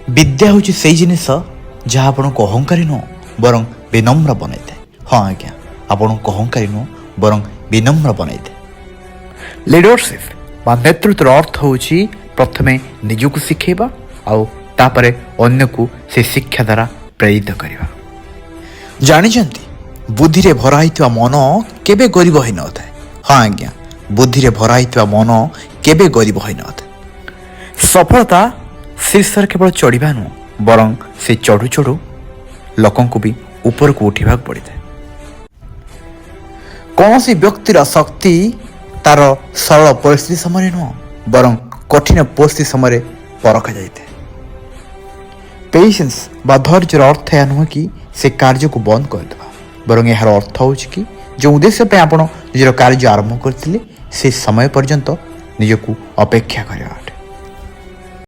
विद्या हूँ से जिनिस जहाँ आपण को अहंकारी नुह बरं विनम्र बनई थाए। हाँ आज्ञा, आपण को अहंकारी नुह बरं विनम्र बनई थाए। लीडरशिप बा नेतृत्वर अर्थ हूँ प्रथमे निजको शिखेबा आउ तापरे अन्य को से शिक्षा द्वारा प्रेरित करवा। जानिछंती बुद्धि रे भरा हितवा मन केबे गरीब होई न थाए। हाँ आज्ञा, बुद्धि रे भरा हितवा मन केबे गरीब होई न थाए। सफलता शीर्ष केवल चढ़ा नुह बरं से चढ़ू चढ़ू लोक भी ऊपर को उठा पड़ी था। कौन सी व्यक्तिर शक्ति तार सरल परिस्थिति समय नुह बरं कठिन परिस्थिति समय परखा जाए। पेशेंस बा धैर्यर अर्थ यह नुह कि से कार्य को बंद करदे बरं यार अर्थ हो कि जो उद्देश्य आप निजर कार्य आरंभ करते से समय पर्यंत निजक अपेक्षा करवा।